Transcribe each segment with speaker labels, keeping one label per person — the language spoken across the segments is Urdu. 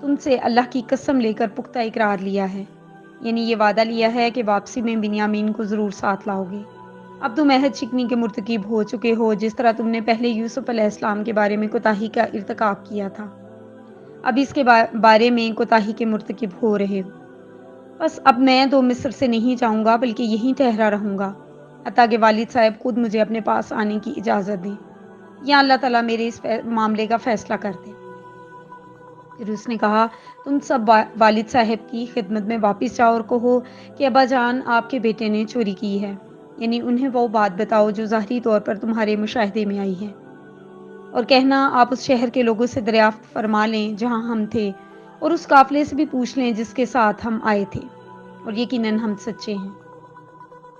Speaker 1: تم سے اللہ کی قسم لے کر پختہ اقرار لیا ہے، یعنی یہ وعدہ لیا ہے کہ واپسی میں بنیامین کو ضرور ساتھ لاؤ گے۔ اب تم عہد شکنی کے مرتکب ہو چکے ہو، جس طرح تم نے پہلے یوسف علیہ السلام کے بارے میں کوتاہی کا ارتکاب کیا تھا، اب اس کے بارے میں کوتاہی کے مرتکب ہو رہے ہو۔ بس اب میں تو مصر سے نہیں جاؤں گا، بلکہ یہیں ٹھہرا رہوں گا، حتیٰ کہ والد صاحب خود مجھے اپنے پاس آنے کی اجازت دیں، یا اللہ تعالیٰ میرے اس معاملے کا فیصلہ کر دے۔ پھر اس نے کہا، تم سب والد صاحب کی خدمت میں واپس جاؤ اور کہو کہ ابا جان آپ کے بیٹے نے چوری کی ہے، یعنی انہیں وہ بات بتاؤ جو ظاہری طور پر تمہارے مشاہدے میں آئی ہے، اور کہنا آپ اس شہر کے لوگوں سے دریافت فرما لیں جہاں ہم تھے، اور اس قافلے سے بھی پوچھ لیں جس کے ساتھ ہم آئے تھے، اور یقیناً ہم سچے ہیں۔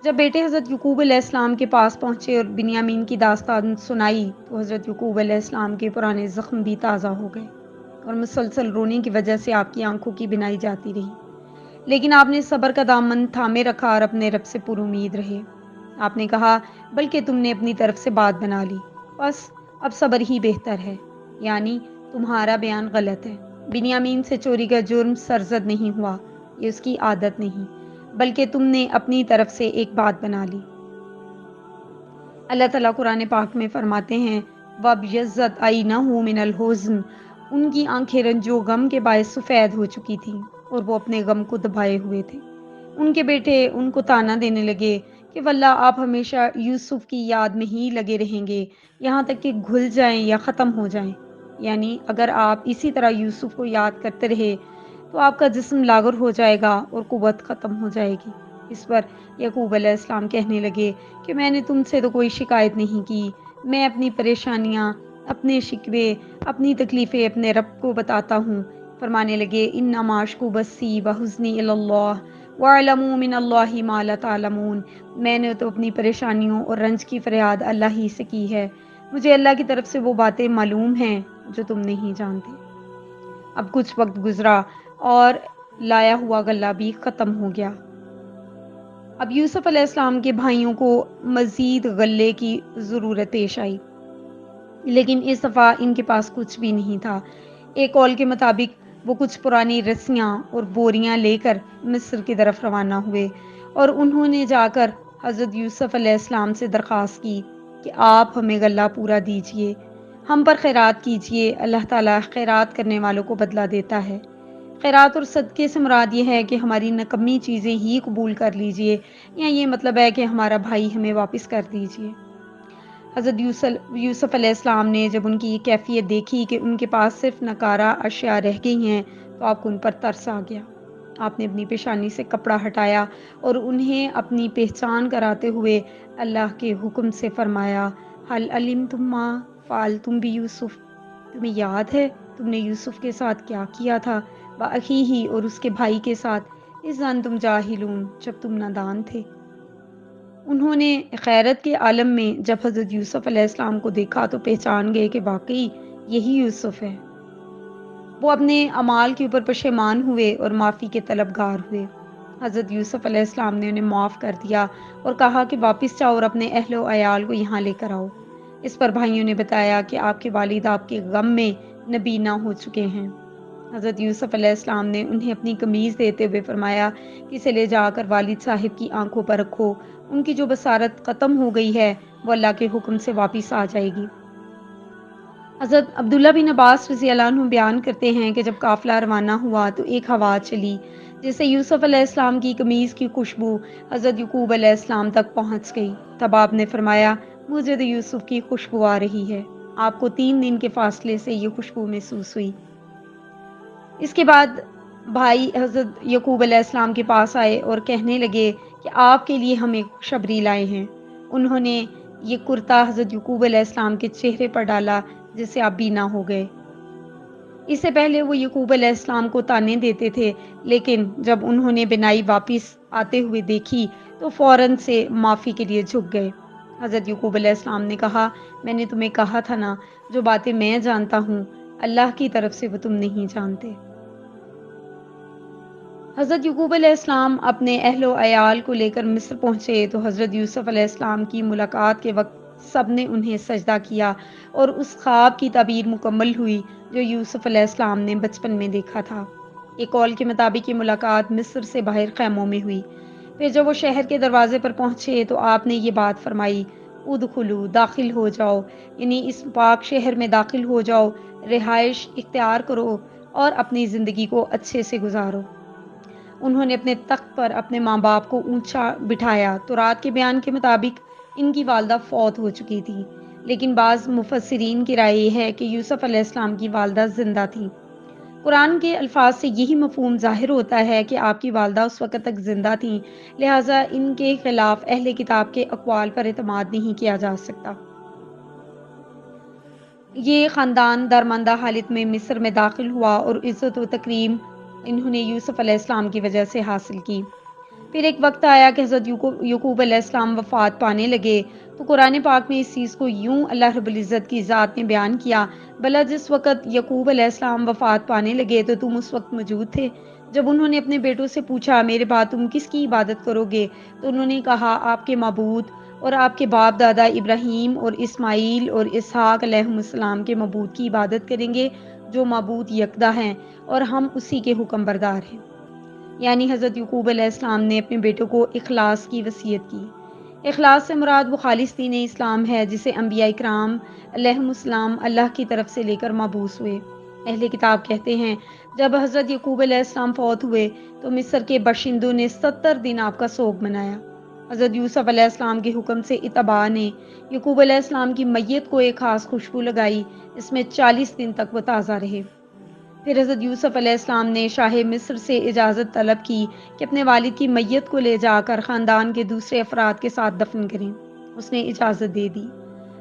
Speaker 1: جب بیٹے حضرت یعقوب علیہ السلام کے پاس پہنچے اور بنیامین کی داستان سنائی تو حضرت یعقوب علیہ السلام کے پرانے زخم بھی تازہ ہو گئے، اور مسلسل رونے کی وجہ سے آپ کی آنکھوں کی بینائی جاتی رہی، لیکن آپ نے صبر کا دامن تھامے رکھا اور اپنے رب سے پر امید رہے۔ آپ نے کہا، بلکہ تم نے اپنی طرف سے بات بنا لی، بس اب صبر ہی بہتر ہے، یعنی تمہارا بیان غلط ہے۔ بنیامین سے چوری کا جرم سرزد نہیں ہوا، یہ اس کی عادت نہیں، بلکہ تم نے اپنی طرف سے ایک بات بنا لی۔ اللہ تعالیٰ قرآن پاک میں فرماتے ہیں، وَابْيَضَّتْ عَيْنَاهُ مِنَ الْحُزْنِ، ان کی آنکھیں رنج و غم کے باعث سفید ہو چکی تھیں اور وہ اپنے غم کو دبائے ہوئے تھے۔ ان کے بیٹے ان کو طعنہ دینے لگے کہ واللہ آپ ہمیشہ یوسف کی یاد میں ہی لگے رہیں گے، یہاں تک کہ گھل جائیں یا ختم ہو جائیں، یعنی اگر آپ اسی طرح یوسف کو یاد کرتے رہے تو آپ کا جسم لاغر ہو جائے گا اور قوت ختم ہو جائے گی۔ اس پر یعقوب علیہ السلام کہنے لگے کہ میں نے تم سے تو کوئی شکایت نہیں کی، میں اپنی پریشانیاں، اپنے شکوے، اپنی تکلیفیں اپنے رب کو بتاتا ہوں۔ فرمانے لگے، انما اشکو بثی وحزنی الی اللہ واعلموا من اللہ ما لا تعلمون، میں نے تو اپنی پریشانیوں اور رنج کی فریاد اللہ ہی سے کی ہے، مجھے اللہ کی طرف سے وہ باتیں معلوم ہیں جو تم نہیں جانتے۔ اب کچھ وقت گزرا اور لایا ہوا غلہ بھی ختم ہو گیا۔ اب یوسف علیہ السلام کے بھائیوں کو مزید غلے کی ضرورت پیش آئی، لیکن اس دفعہ ان کے پاس کچھ بھی نہیں تھا۔ ایک قول کے مطابق وہ کچھ پرانی رسیاں اور بوریاں لے کر مصر کی طرف روانہ ہوئے، اور انہوں نے جا کر حضرت یوسف علیہ السلام سے درخواست کی کہ آپ ہمیں غلہ پورا دیجئے، ہم پر خیرات کیجئے، اللہ تعالیٰ خیرات کرنے والوں کو بدلہ دیتا ہے۔ خیرات اور صدقے سے مراد یہ ہے کہ ہماری نکمی چیزیں ہی قبول کر لیجئے، یا یہ مطلب ہے کہ ہمارا بھائی ہمیں واپس کر دیجئے۔ حضرت یوسف علیہ السلام نے جب ان کی یہ کیفیت دیکھی کہ ان کے پاس صرف نکارہ اشیاء رہ گئی ہیں تو آپ کو ان پر ترس آ گیا۔ آپ نے اپنی پیشانی سے کپڑا ہٹایا اور انہیں اپنی پہچان کراتے ہوئے اللہ کے حکم سے فرمایا، حل علمتم ما فعلتم بیوسف، تمہیں یاد ہے تم نے یوسف کے ساتھ کیا کیا تھا، وأخیہ، اور اس کے بھائی کے ساتھ، اذ انتم جاہلون، جب تم نادان تھے۔ انہوں نے خیرت کے عالم میں جب حضرت یوسف علیہ السلام کو دیکھا تو پہچان گئے کہ واقعی یہی یوسف ہے۔ وہ اپنے اعمال کے اوپر پشیمان ہوئے اور معافی کے طلبگار ہوئے۔ حضرت یوسف علیہ السلام نے انہیں معاف کر دیا اور کہا کہ واپس جاؤ اور اپنے اہل و عیال کو یہاں لے کر آؤ۔ اس پر بھائیوں نے بتایا کہ آپ کے والد آپ کے غم میں نبینا ہو چکے ہیں۔ حضرت یوسف علیہ السلام نے انہیں اپنی قمیض دیتے ہوئے فرمایا کہ اسے لے جا کر والد صاحب کی آنکھوں پر رکھو، ان کی جو بصارت ختم ہو گئی ہے وہ اللہ کے حکم سے واپس آ جائے گی۔ حضرت عبداللہ بن عباس رضی اللہ عنہ بیان کرتے ہیں کہ جب قافلہ روانہ ہوا تو ایک ہوا چلی جس سے یوسف علیہ السلام کی قمیض کی خوشبو حضرت یعقوب علیہ السلام تک پہنچ گئی۔ تب آپ نے فرمایا، مجھے تو یوسف کی خوشبو آ رہی ہے۔ آپ کو 3 دن کے فاصلے سے یہ خوشبو محسوس ہوئی۔ اس کے بعد بھائی حضرت یعقوب علیہ السلام کے پاس آئے اور کہنے لگے کہ آپ کے لیے ہم ایک خوشخبری لائے ہیں۔ انہوں نے یہ کرتا حضرت یعقوب علیہ السلام کے چہرے پر ڈالا جس سے آپ بینا ہو گئے۔ اس سے پہلے وہ یعقوب علیہ السلام کو طعنے دیتے تھے، لیکن جب انہوں نے بینائی واپس آتے ہوئے دیکھی تو فوراً سے معافی کے لیے جھک گئے۔ حضرت یعقوب علیہ السلام نے کہا، میں نے تمہیں کہا تھا نا، جو باتیں میں جانتا ہوں اللہ کی طرف سے وہ تم نہیں جانتے۔ حضرت یعقوب علیہ السلام اپنے اہل و عیال کو لے کر مصر پہنچے تو حضرت یوسف علیہ السلام کی ملاقات کے وقت سب نے انہیں سجدہ کیا اور اس خواب کی تعبیر مکمل ہوئی جو یوسف علیہ السلام نے بچپن میں دیکھا تھا۔ ایک قول کے مطابق یہ ملاقات مصر سے باہر خیموں میں ہوئی۔ پھر جب وہ شہر کے دروازے پر پہنچے تو آپ نے یہ بات فرمائی، ادخلو، داخل ہو جاؤ، یعنی اس پاک شہر میں داخل ہو جاؤ، رہائش اختیار کرو اور اپنی زندگی کو اچھے سے گزارو۔ انہوں نے اپنے تخت پر اپنے ماں باپ کو اونچا بٹھایا۔ تورات کے بیان کے مطابق ان کی والدہ فوت ہو چکی تھی، لیکن بعض مفسرین کی رائے یہ ہے کہ یوسف علیہ السلام کی والدہ زندہ تھی۔ قرآن کے الفاظ سے یہی مفہوم ظاہر ہوتا ہے کہ آپ کی والدہ اس وقت تک زندہ تھیں، لہٰذا ان کے خلاف اہل کتاب کے اقوال پر اعتماد نہیں کیا جا سکتا۔ یہ خاندان درماندہ حالت میں مصر میں داخل ہوا اور عزت و تکریم انہوں نے یوسف علیہ السلام کی وجہ سے حاصل کی۔ پھر ایک وقت آیا کہ حضرت یعقوب علیہ السلام وفات پانے لگے تو قرآن پاک میں اس چیز کو یوں اللہ رب العزت کی ذات نے بیان کیا، بھلا جس وقت یعقوب علیہ السلام وفات پانے لگے تو تم اس وقت موجود تھے۔ جب انہوں نے اپنے بیٹوں سے پوچھا میرے بعد تم کس کی عبادت کرو گے تو انہوں نے کہا آپ کے معبود اور آپ کے باپ دادا ابراہیم اور اسماعیل اور اسحاق علیہ السلام کے معبود کی عبادت کریں گے جو معبود یکتا ہیں اور ہم اسی کے حکم بردار ہیں۔ یعنی حضرت یعقوب علیہ السلام نے اپنے بیٹوں کو اخلاص کی وصیت کی۔ اخلاص سے مراد وہ خالص دین اسلام ہے جسے انبیاء اکرام علیہم السلام اللہ کی طرف سے لے کر مبعوث ہوئے۔ اہل کتاب کہتے ہیں جب حضرت یعقوب علیہ السلام فوت ہوئے تو مصر کے باشندوں نے 70 دن آپ کا سوگ منایا۔ حضرت یوسف علیہ السلام کے حکم سے اتباع نے یعقوب علیہ السلام کی میت کو ایک خاص خوشبو لگائی، اس میں 40 دن تک وہ تازہ رہے۔ پھر حضرت یوسف علیہ السلام نے شاہ مصر سے اجازت طلب کی کہ اپنے والد کی میت کو لے جا کر خاندان کے دوسرے افراد کے ساتھ دفن کریں۔ اس نے اجازت دے دی۔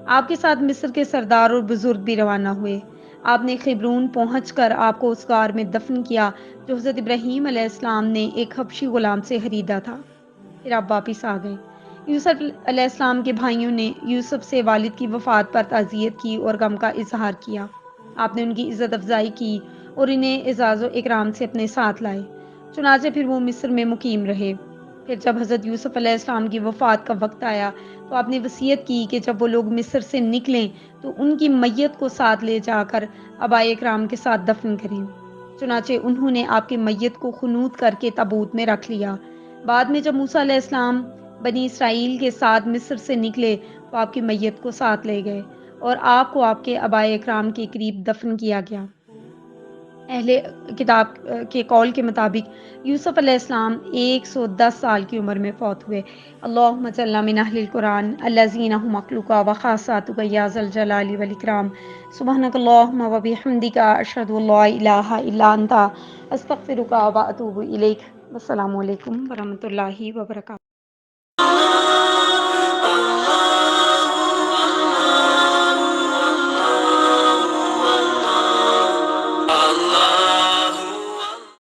Speaker 1: آپ کے ساتھ مصر کے سردار اور بزرگ بھی روانہ ہوئے۔ آپ نے خبرون پہنچ کر آپ کو اس غار میں دفن کیا جو حضرت ابراہیم علیہ السلام نے ایک حبشی غلام سے خریدا تھا۔ پھر آپ واپس آ گئے۔ یوسف علیہ السلام کے بھائیوں نے یوسف سے والد کی وفات پر تعزیت کی اور غم کا اظہار کیا۔ آپ نے ان کی عزت افزائی کی اور انہیں اعزاز و اکرام سے اپنے ساتھ لائے۔ چنانچہ پھر وہ مصر میں مقیم رہے۔ پھر جب حضرت یوسف علیہ السلام کی وفات کا وقت آیا تو آپ نے وصیت کی کہ جب وہ لوگ مصر سے نکلیں تو ان کی میت کو ساتھ لے جا کر آباء اکرام کے ساتھ دفن کریں۔ چنانچہ انہوں نے آپ کی میت کو خنوط کر کے تابوت میں رکھ لیا۔ بعد میں جب موسیٰ علیہ السلام بنی اسرائیل کے ساتھ مصر سے نکلے تو آپ کی میت کو ساتھ لے گئے اور آپ کو آپ کے آباء اکرام کے قریب دفن کیا گیا۔ اہل کتاب کے قول کے مطابق یوسف علیہ السلام 110 سال کی عمر میں فوت ہوئے۔ اللہم اجعلنا من اہل القرآن الذین هم اہلک و خاصتک یا ذا الجلال والاکرام۔ سبحانک اللہم و بحمدک اشہد ان لا الہ الا انت استغفرک و اتوب الیک۔ السلام علیکم ورحمۃ اللہ وبرکاتہ۔